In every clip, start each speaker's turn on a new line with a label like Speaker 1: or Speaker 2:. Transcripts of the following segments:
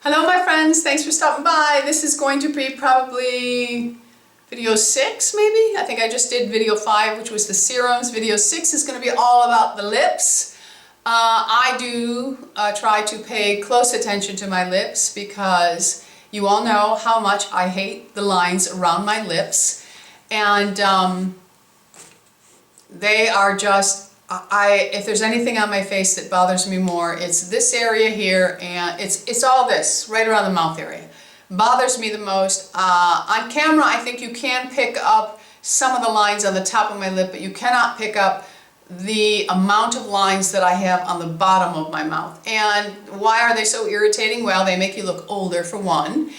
Speaker 1: Hello my friends, thanks for stopping by. This is going to be probably video 6 maybe? I think I just did video 5, which was the serums. Video 6 is going to be all about the lips. I do try to pay close attention to my lips because you all know how much I hate the lines around my lips. And they are just, if there's anything on my face that bothers me more, it's this area here, and it's all this right around the mouth area. Bothers me the most. On camera I think you can pick up some of the lines on the top of my lip, but you cannot pick up the amount of lines that I have on the bottom of my mouth. And why are they so irritating? Well, they make you look older for one.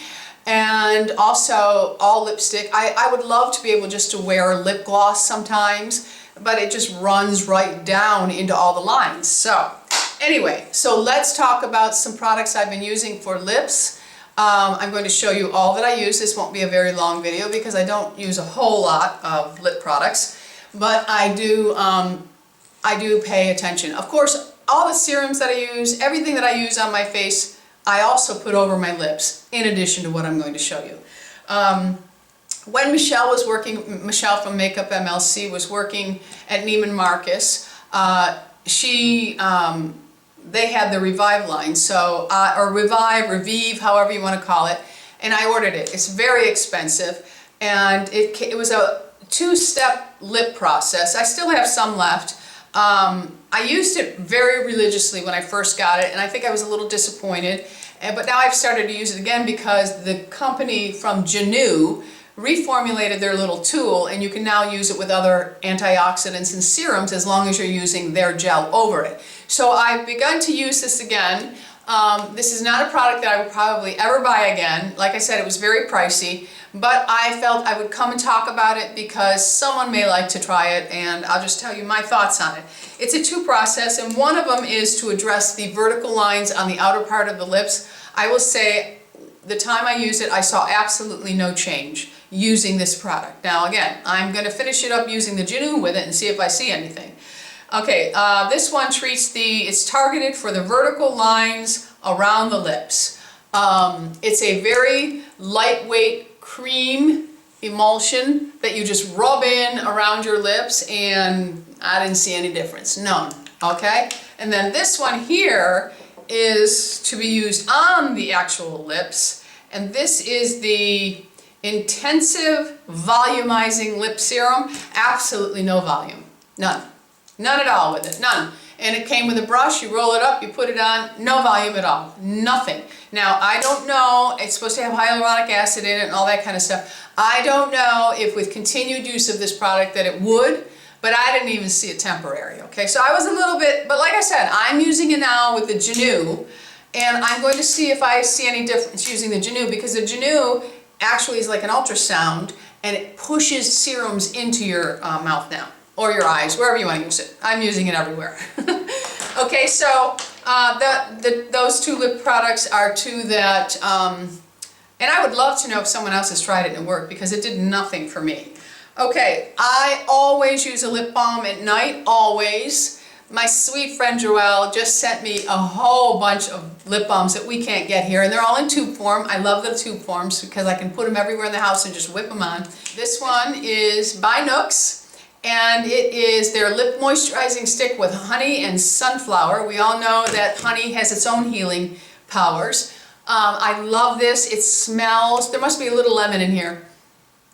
Speaker 1: And also all lipstick, I would love to be able just to wear lip gloss sometimes, but it just runs right down into all the lines. So anyway, so let's talk about some products I've been using for lips. I'm going to show you all that I use. This won't be a very long video because I don't use a whole lot of lip products, but I do pay attention. Of course, all the serums that I use, everything that I use on my face, I also put over my lips in addition to what I'm going to show you. When Michelle was working, Michelle from Makeup MLC was working at Neiman Marcus, they had the Revive line, so, or Revive, however you want to call it, and I ordered it. It's very expensive, and it was a 2-step lip process. I still have some left. I used it very religiously when I first got it, and I think I was a little disappointed, but now I've started to use it again because the company from Genu reformulated their little tool, and you can now use it with other antioxidants and serums as long as you're using their gel over it. So I've begun to use this again. This is not a product that I would probably ever buy again. Like I said, it was very pricey, but I felt I would come and talk about it because someone may like to try it, and I'll just tell you my thoughts on it. It's a 2-process, and one of them is to address the vertical lines on the outer part of the lips. I will say the time I used it, I saw absolutely no change using this product. Now again, I'm going to finish it up using the Genu with it and see if I see anything. Okay, this one treats it's targeted for the vertical lines around the lips. It's a very lightweight cream emulsion that you just rub in around your lips, and I didn't see any difference, none, okay? And then this one here is to be used on the actual lips, and this is the Intensive Volumizing Lip Serum. Absolutely no volume, none. None at all with it, none. And it came with a brush, you roll it up, you put it on, no volume at all, nothing. Now, I don't know, it's supposed to have hyaluronic acid in it and all that kind of stuff. I don't know if with continued use of this product that it would, but I didn't even see it temporary, okay? So I was a little bit, but like I said, I'm using it now with the Genu, and I'm going to see if I see any difference using the Genu, because the Genu actually is like an ultrasound, and it pushes serums into your mouth now, or your eyes, wherever you want to use it. I'm using it everywhere. Okay, so those 2 lip products are 2 that, and I would love to know if someone else has tried it and it worked, because it did nothing for me. Okay, I always use a lip balm at night, always. My sweet friend Joelle just sent me a whole bunch of lip balms that we can't get here, and they're all in tube form. I love the tube forms because I can put them everywhere in the house and just whip them on. This one is by Nuxe, and it is their Lip Moisturizing Stick with honey and sunflower. We all know that honey has its own healing powers. I love this. It smells, there must be a little lemon in here.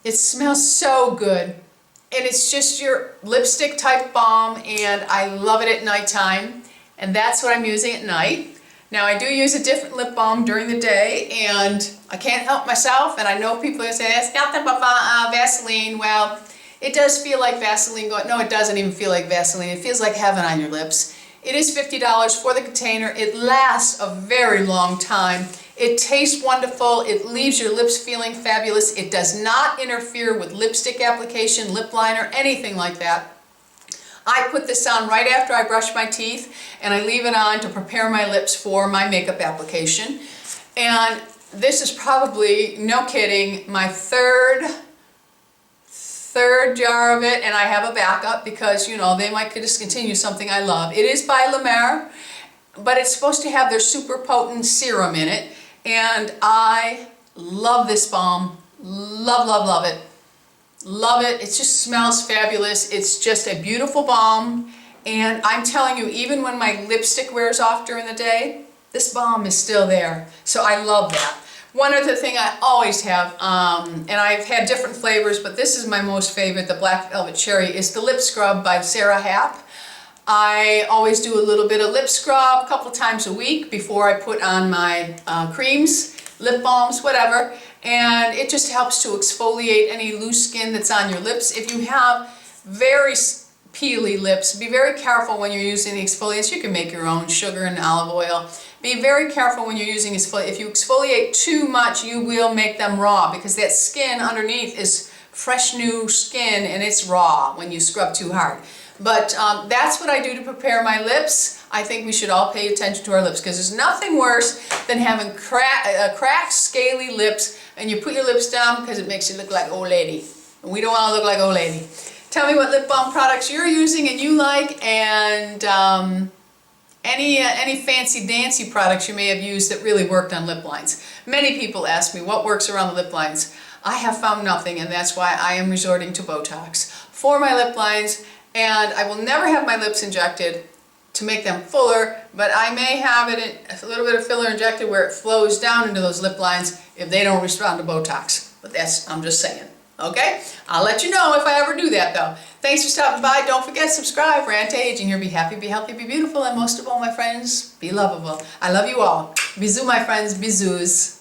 Speaker 1: It smells so good. And it's just your lipstick type balm, and I love it at nighttime, and that's what I'm using at night. Now I do use a different lip balm during the day, and I can't help myself, and I know people are saying it's nothing but Vaseline. Well, it does feel like Vaseline going, no, it doesn't even feel like Vaseline. It feels like heaven on your lips. It is $50 for the container. It lasts a very long time. It tastes wonderful. It leaves your lips feeling fabulous. It does not interfere with lipstick application, lip liner, anything like that. I put this on right after I brush my teeth, and I leave it on to prepare my lips for my makeup application. And this is probably, no kidding, my third jar of it, and I have a backup because, you know, they might discontinue something I love. It is by La Mer, but it's supposed to have their super potent serum in it, and I love this balm. Love, love, love it. Love it. It just smells fabulous. It's just a beautiful balm. And I'm telling you, even when my lipstick wears off during the day, this balm is still there. So I love that. One other thing I always have, and I've had different flavors, but this is my most favorite, the Black Velvet Cherry, is the lip scrub by Sara Happ. I always do a little bit of lip scrub a couple times a week before I put on my creams, lip balms, whatever. And it just helps to exfoliate any loose skin that's on your lips. If you have very peely lips, be very careful when you're using the exfoliants. You can make your own, sugar and olive oil. Be very careful when you're using exfoliant. If you exfoliate too much, you will make them raw, because that skin underneath is fresh new skin and it's raw when you scrub too hard. But that's what I do to prepare my lips. I think we should all pay attention to our lips, because there's nothing worse than having cracked, scaly lips, and you put your lips down because it makes you look like old lady. And we don't want to look like old lady. Tell me what lip balm products you're using and you like, and any fancy dancy products you may have used that really worked on lip lines. Many people ask me what works around the lip lines. I have found nothing, and that's why I am resorting to Botox for my lip lines. And I will never have my lips injected to make them fuller, but I may have it a little bit of filler injected where it flows down into those lip lines if they don't respond to Botox. But that's, I'm just saying. Okay? I'll let you know if I ever do that though. Thanks for stopping by. Don't forget, subscribe for Anti-Aging Here. Be happy, be healthy, be beautiful, and most of all, my friends, be lovable. I love you all. Bisous, my friends. Bisous.